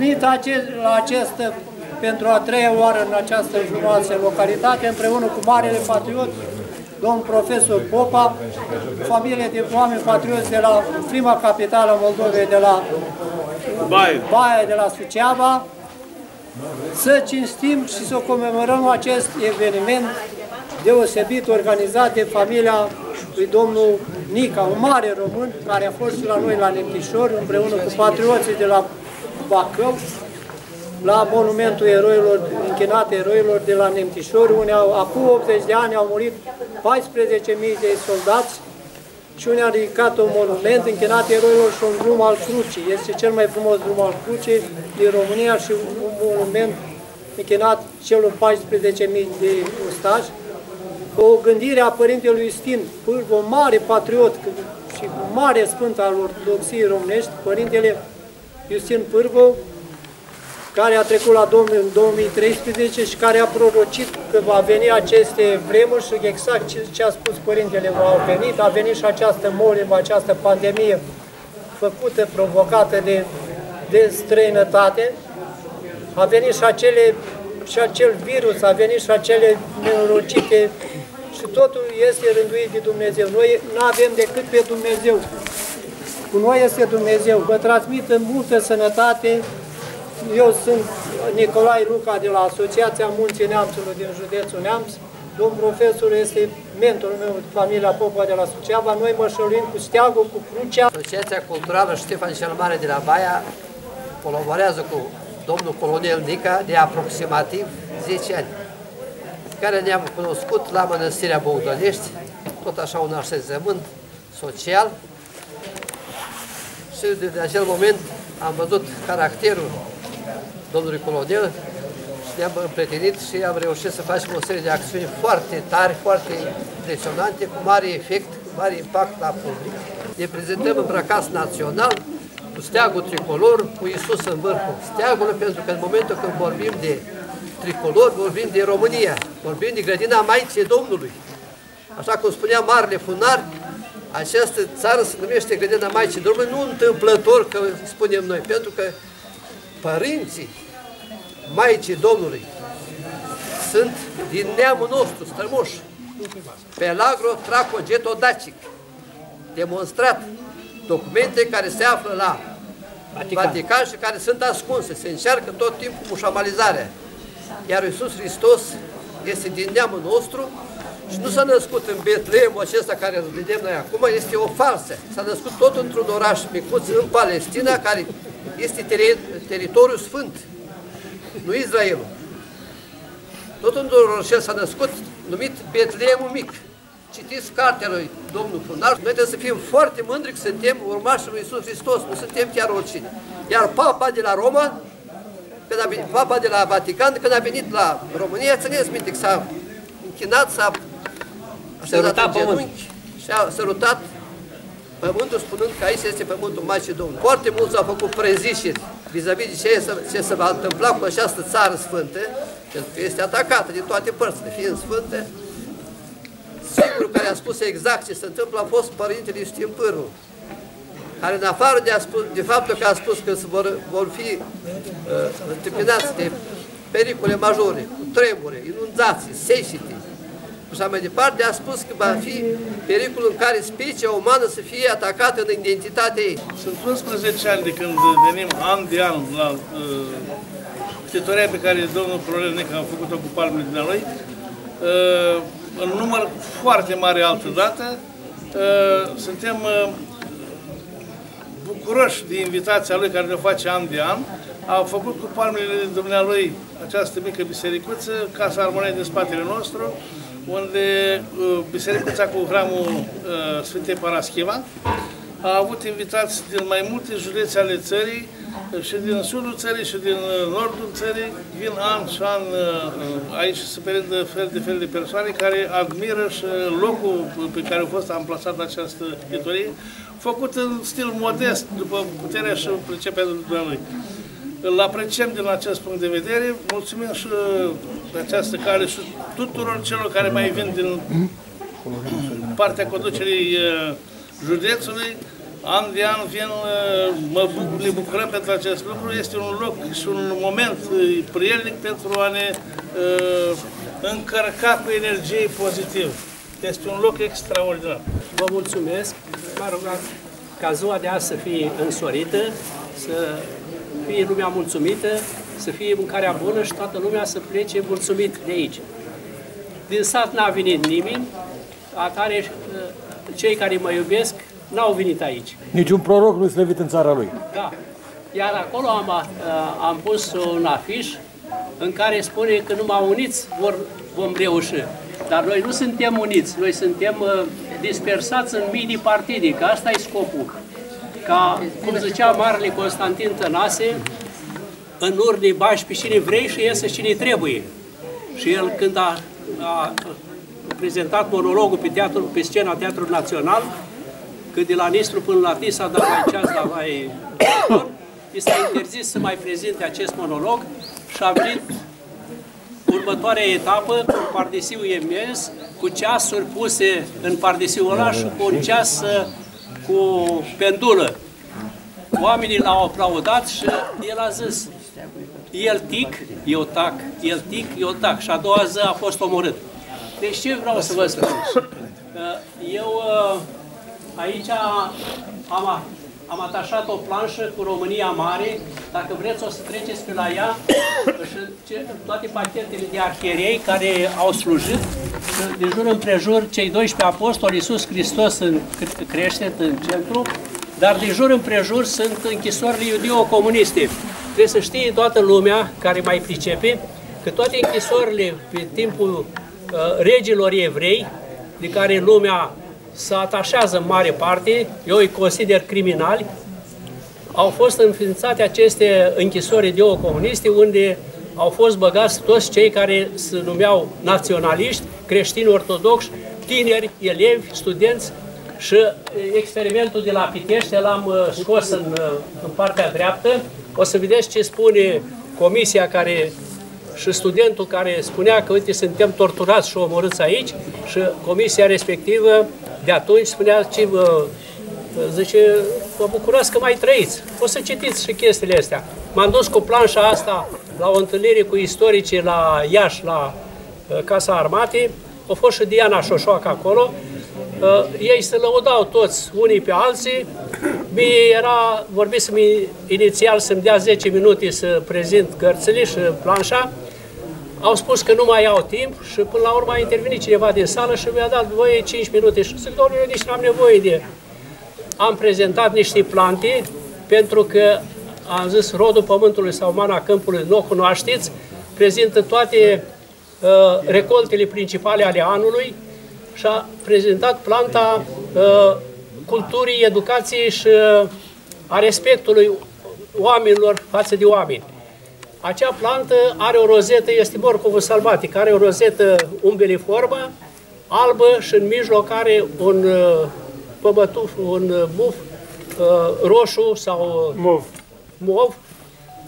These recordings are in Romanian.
venit pentru a treia oară în această frumoasă localitate, împreună cu marele patriot, domnul profesor Popa, familie de oameni patrioți de la prima capitală a Moldovei, de la Baia, de la Suceava, să cinstim și să comemorăm acest eveniment deosebit organizat de familia lui domnul Nica, un mare român care a fost și la noi la Nemtișor, împreună cu patrioții de la Bacău, la monumentul eroilor, închinat eroilor de la Nemtișor, unde acum 80 de ani au murit 14.000 de soldați și unde a ridicat un monument închinat eroilor și un drum al crucii. Este cel mai frumos drum al crucii din România și un monument închinat celor 14.000 de ostași. O gândire a părintelui Iustin Pârvo, mare patriot și mare sfânt al ortodoxiei românești, părintele Iustin Pârvo, care a trecut la Domnul în 2013 și care a prorocit că va veni aceste vremuri și exact ce a spus părintele a venit și această molimă, această pandemie făcută, provocată de străinătate, a venit și acel virus, a venit și acele nenorocite și totul este rânduit de Dumnezeu. Noi nu avem decât pe Dumnezeu. Cu noi este Dumnezeu. Vă transmit în multă sănătate. Eu sunt Nicolae Luca de la Asociația Munții Neamțului din județul Neamț. Domnul profesor este mentorul meu, familia Popa de la Suceava. Noi mășăluim cu steagul, cu crucea. Asociația Culturală Ștefan cel Mare de la Baia colaborează cu domnul colonel Nica de aproximativ 10 ani, care ne-am cunoscut la Mănăstirea Bogdănești, tot așa un așezământ social și din acel moment am văzut caracterul domnului colonel și ne-am împrietenit și am reușit să facem o serie de acțiuni foarte tari, foarte impresionante, cu mare efect, cu mare impact la public. Ne prezentăm îmbrăcați național, cu steagul tricolor, cu Iisus în vârful steagului, pentru că în momentul când vorbim de tricolor, vorbim de România, vorbim de grădina Maicii Domnului. Așa cum spunea marele funar, această țară se numește grădina Maicii Domnului, nu întâmplător că spunem noi, pentru că părinții Maicii Domnului sunt din neamul nostru, strămoși, Pelagro Tracogeto Dacic, demonstrat documente care se află la Vatican și care sunt ascunse. Se încearcă tot timpul mușamalizarea. Iar Iisus Hristos este din neamul nostru și nu s-a născut în Betleemul acesta care îl vedem noi acum, este o falsă. S-a născut tot într-un oraș micuț în Palestina, care este teritoriul sfânt, nu Israelul. Tot într-un orășel s-a născut, numit Betleemul Mic. Citiți cartea lui domnul Funar. Noi trebuie să fim foarte mândri că suntem urmașii lui Iisus Hristos, nu suntem chiar oricine. Iar Papa de la Roma, Papa de la Vatican, când a venit la România, țineți minte că s-a închinat, s-a așezat în genunchi și a sărutat pământul, spunând că aici este pământul Maicii Domnului. Foarte mulți au făcut prezișiri vis-a-vis de ce se va întâmpla cu această țară sfântă, pentru că este atacată din toate părțile, fiind sfântă. Singurul care a spus exact ce se întâmplă a fost părintele Iustin Pârvu, care în afară de faptul că a spus că vor fi întâmpinați de pericole majore, cu tremure, inundații, secetă și așa mai departe, a spus că va fi pericolul în care specia umană să fie atacată în identitatea ei. Sunt 11 ani de când venim an de an la ctitoria pe care domnul colonel Nica a făcut-o cu palmele din noi, în număr foarte mare altă dată. Suntem bucuroși de invitația lui care ne face an de an. A făcut cu palmele dumnealui această mică bisericuță, Casa Armoniei din spatele nostru, unde bisericuța cu hramul Sfintei Paraschiva a avut invitați din mai multe județe ale țării, și din sudul țării și din nordul țării, vin an și an aici să prindă fel de persoane care admiră și locul pe care a fost amplasat această ctitorie, făcut în stil modest, după puterea și priceperea lui. Îl apreciem din acest punct de vedere, mulțumim și pe această cale și tuturor celor care mai vin din partea conducerii județului, An de an vin, ne bucurăm pentru acest lucru. Este un loc și un moment prielnic pentru a ne încărca cu energie pozitivă. Este un loc extraordinar. Vă mulțumesc. M-a rugat ca ziua de azi să fie însorită, să fie lumea mulțumită, să fie mâncarea bună și toată lumea să plece mulțumit de aici. Din sat n-a venit nimeni, atare cei care mă iubesc n-au venit aici. Niciun proroc nu-i slăvit în țara lui. Da. Iar acolo am pus un afiș în care spune că numai uniți vom reuși. Dar noi nu suntem uniți, noi suntem dispersați în mii de partide, că asta e scopul. Ca, cum zicea marele Constantin Tănase, în urne bași pe cine vrei și iese cine trebuie. Și el, când a prezentat monologul pe scena Teatrului Național, că de la Nistru până la Tisa, dar mai ceas, dar mai i s-a interzis să mai prezinte acest monolog și a venit următoarea etapă, cu pardesiu imens, cu ceasuri puse în pardesiul ăla și cu un ceas cu pendulă. Oamenii l-au aplaudat și el a zis, el tic, eu tac, el tic, eu tac. Și a doua zi a fost omorât. Deci ce vreau să vă spun? Eu aici am atașat o planșă cu România Mare. Dacă vreți o să treceți pe la ea și toate pachetele de arhierei care au slujit. De jur împrejur, cei 12 apostoli, Iisus Hristos în creștet în centru, dar de jur împrejur sunt închisorile iudeo-comuniste. Trebuie să știe toată lumea care mai pricepe că toate închisorile pe timpul regilor evrei, de care lumea se atașează în mare parte, eu îi consider criminali, au fost înființate aceste închisori ideo-comuniste unde au fost băgați toți cei care se numeau naționaliști, creștini ortodoxi, tineri, elevi, studenți și experimentul de la Pitește l-am scos în partea dreaptă. O să vedeți ce spune comisia care și studentul care spunea că, uite, suntem torturați și omorâți aici și comisia respectivă de atunci spunea ce zice, vă bucurați că mai trăiți. O să citiți și chestiile astea. M-am dus cu planșa asta la o întâlnire cu istorici la Iași, la Casa Armatei. A fost și Diana Șoșoacă acolo. Ei se lăudau toți unii pe alții. Vorbisem inițial să-mi dea 10 minute să prezint cărțile și planșa. Au spus că nu mai au timp și până la urmă a intervenit cineva din sală și mi-a dat voie 5 minute și zic, domnule, eu nici n-am nevoie de... Am prezentat niște plante pentru că am zis rodul pământului sau mana câmpului nu o cunoașteți, prezintă toate recoltele principale ale anului și a prezentat planta culturii, educației și a respectului oamenilor față de oameni. Acea plantă are o rozetă, este morcovul sălbatic, are o rozetă umbeliformă, albă și în mijloc are un pămătuf, un buf roșu sau mov,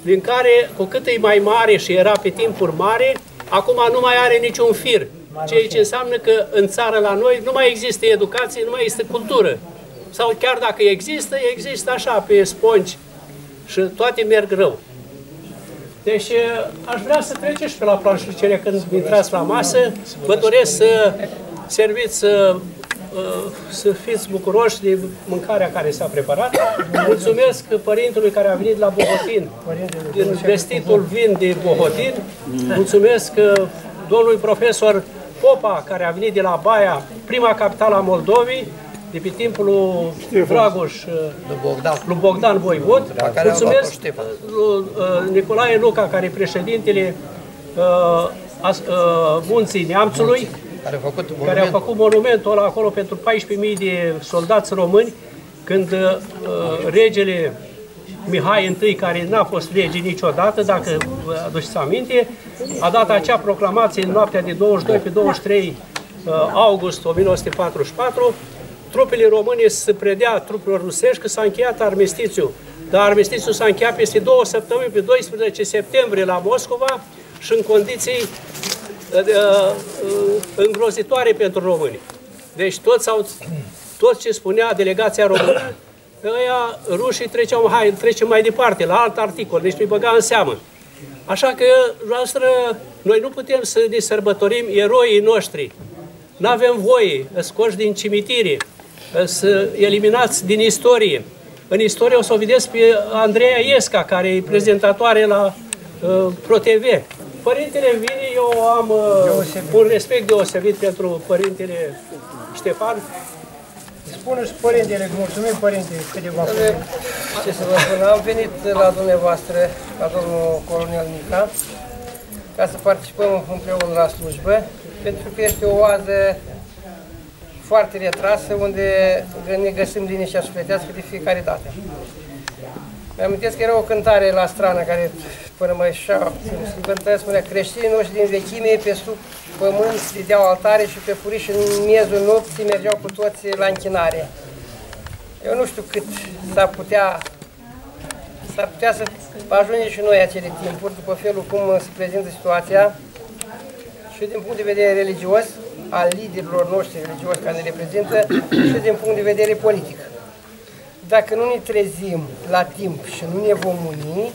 din care, cu cât e mai mare și era pe timpuri mare, acum nu mai are niciun fir. Ceea ce înseamnă că în țară la noi nu mai există educație, nu mai există cultură. Sau chiar dacă există, există așa, pe spongi și toate merg rău. Deci aș vrea să treceți pe la planșucere când intrați la masă. Vă doresc să serviți, să fiți bucuroși de mâncarea care s-a preparat. Mulțumesc părintelui care a venit la Bohotin, din vestitul vin de Bohotin. Mulțumesc domnului profesor Popa, care a venit de la Baia, prima capitală a Moldovei, de pe timpul lui Dragoș, lui Bogdan Voivod. Mulțumesc lui Nicolae Luca, care e președintele Munții Neamțului, care a făcut monumentul ăla acolo pentru 14.000 de soldați români, când regele Mihai I, care n-a fost rege niciodată, dacă vă aduceți aminte, a dat acea proclamație în noaptea de 22 pe 23 august 1944, trupele române se predea trupelor rusești că s-a încheiat armistițiul. Dar armistițiul s-a încheiat peste 2 săptămâni, pe 12 septembrie la Moscova și în condiții îngrozitoare pentru români. Deci tot ce spunea delegația română ăia rușii treceau, hai, trecem mai departe, la alt articol, deci nu-i băga în seamă. Așa că, noi nu putem să ne sărbătorim eroii noștri. N-avem voie, scoși din cimitire, să eliminați din istorie. În istorie o să o vedeți pe Andreea Iesca, care e prezentatoare la ProTV. Părintele vine, eu am un respect deosebit pentru Părintele Ștefan. Spune-și părintele, mulțumim părinte, câteva cuvinte. Ce să vă spun, am venit la dumneavoastră, la domnul colonel Mica, ca să participăm împreună la slujbă, pentru că este o oază foarte retrasă, unde ne găsim liniștea sufletească de fiecare dată. Mi-amintesc că era o cântare la strană, care până mai cântă, spunea: creștinii noștri din vechime pe sub pământ rideau altare și pe furiș în miezul nopții mergeau cu toți la închinare. Eu nu știu cât s-ar putea să ajungem și noi acele timpuri, după felul cum se prezintă situația și din punct de vedere religios, al liderilor noștri religioși care ne reprezintă, și din punct de vedere politic. Dacă nu ne trezim la timp și nu ne vom uni,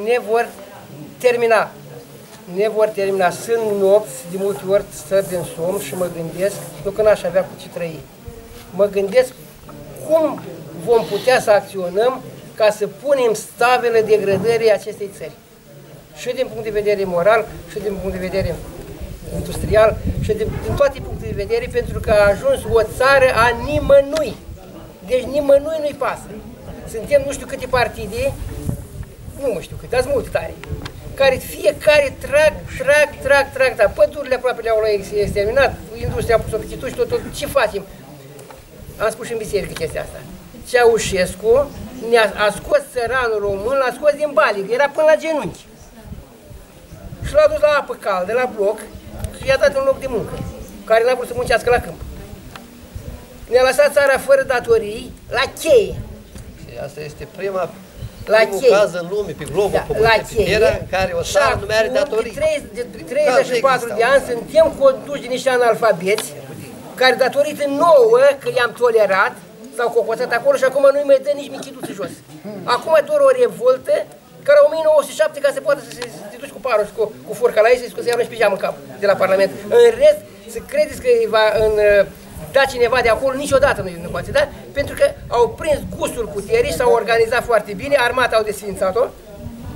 ne vor termina. Ne vor termina. Sunt nopți, de multe ori stări din somn și mă gândesc, nu că n-aș avea cu ce trăi. Mă gândesc cum vom putea să acționăm ca să punem stabile degradării acestei țări. Și din punct de vedere moral, și din punct de vedere industrial, și din toate punctele de vedere, pentru că a ajuns o țară a nimănui. Deci nimănui nu-i pasă. Suntem nu știu câte partide, nu mă știu câte, dar sunt multe tare, care fiecare trag, dar pădurile aproape le-au exterminat, industria a pus o piciuși, tot, ce facem? Am spus și în biserică chestia asta. Ceaușescu a scos țăranul român, l-a scos din balic, era până la genunchi. Și l-a dus la apă caldă, la bloc, și i-a dat un loc de muncă, care n-a vrut să muncească la câmp. Ne-a lăsat țara fără datorii, la cheie. Și asta este primul caz în lume, pe globul pământului, în care o țară nu are datorii. De 34 de ani suntem conduși de niște analfabeți, care datorită nouă, că i-am tolerat, s-au cocoțat acolo și acum nu-i mai dă nici michiduță jos. Acum doar o revoltă, care 1907 ca să poată să se duci cu parul și cu furca la ei, să-i scoți iarăși pijamă în cap de la Parlament. În rest, să credeți că da cineva de acolo, niciodată nu poate da, pentru că au prins gustul puterii, s-au organizat foarte bine, armata au desfințat-o,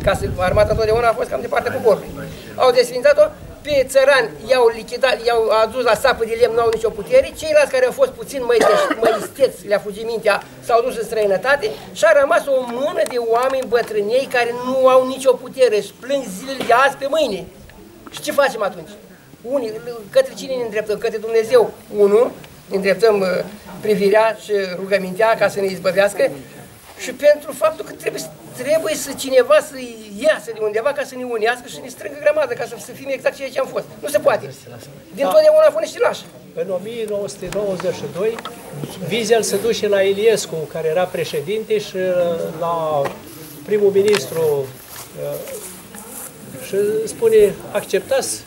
ca să armata întotdeauna a fost cam de partea poporului. Au desfințat-o, pe țărani i-au lichidat, i-au adus la sapă de lemn, nu au nicio putere, ceilalți care au fost puțin mai isteți, le-a fugit mintea, s-au dus în străinătate și a rămas o mână de oameni bătrânei care nu au nicio putere, își plâng zilele de azi pe mâine. Și ce facem atunci? Unii, către cine ne îndreptăm? Către Dumnezeu, unul, ne îndreptăm privirea și rugămintea ca să ne izbăvească și pentru faptul că trebuie să cineva să iasă de undeva ca să ne unească și să ne strângă grămadă, ca să fim exact ceea ce am fost. Nu se poate. Din totdeauna am fost niște lași. În 1992, Wiesel se duce la Iliescu, care era președinte, și la primul ministru și spune: acceptați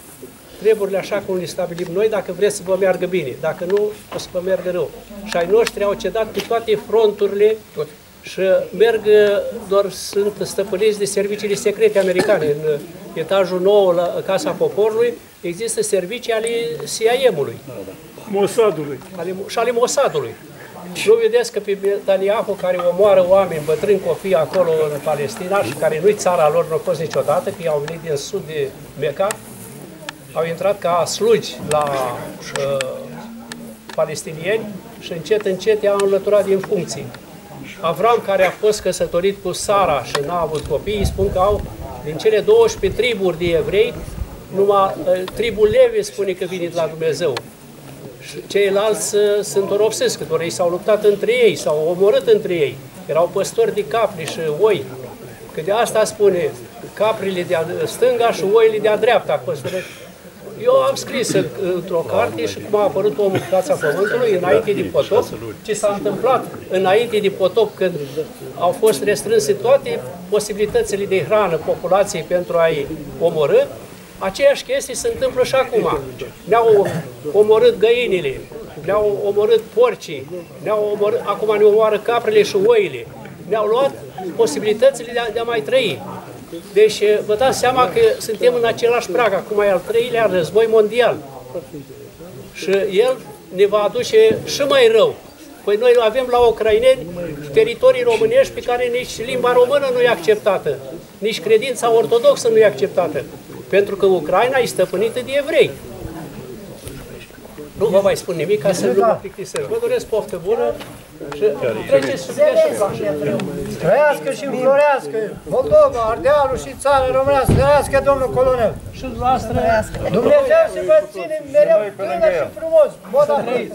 treburile așa cum le stabilim noi, dacă vreți să vă meargă bine, dacă nu, o să vă meargă rău. Și ai noștri au cedat pe toate fronturile și merg, doar sunt stăpâniți de serviciile secrete americane. În etajul nou, la Casa Poporului, există servicii ale CIA-ului. Mossadului. Și ale Mossadului. Nu vedeți că pe Netanyahu, care omoară oameni, bătrâni, copii acolo în Palestina și care nu-i țara lor, nu a fost niciodată, că i-au venit din sud de Mecca, au intrat ca slugi la palestinieni și încet i-au înlăturat din funcții. Avram, care a fost căsătorit cu Sara și n-a avut copii, spun că au, din cele 12 triburi de evrei, numai tribul Levi spune că vine de la Dumnezeu. Și ceilalți sunt oropsiți, că doar ei s-au luptat între ei, s-au omorât între ei. Erau păstori de capri și oi. Că de asta spune caprile de stânga și oile de-a dreapta. Eu am scris într-o carte și cum a apărut omul pe fața pământului înainte de potop, ce s-a întâmplat înainte de potop, când au fost restrânse toate posibilitățile de hrană populației pentru a-i omorâ, aceeași chestie se întâmplă și acum. Ne-au omorât găinile, ne-au omorât porcii, acum ne omoară caprele și oile. Ne-au luat posibilitățile de a mai trăi. Deci vă dați seama că suntem în același prag, acum e al 3-lea război mondial. Și el ne va aduce și mai rău. Păi noi avem la ucraineni teritorii românești pe care nici limba română nu e acceptată, nici credința ortodoxă nu e acceptată, pentru că Ucraina e stăpânită de evrei. Nu vă mai spun nimic ca să nu mă plictisesc. Vă doresc poftă bună și treceți să vedeți. Trăiască și înflorească Moldova, Ardealul și țara românească, trăiască domnul colonel. Și dumneavoastră, Dumnezeu să vă ține mereu până și frumos, mod aprins.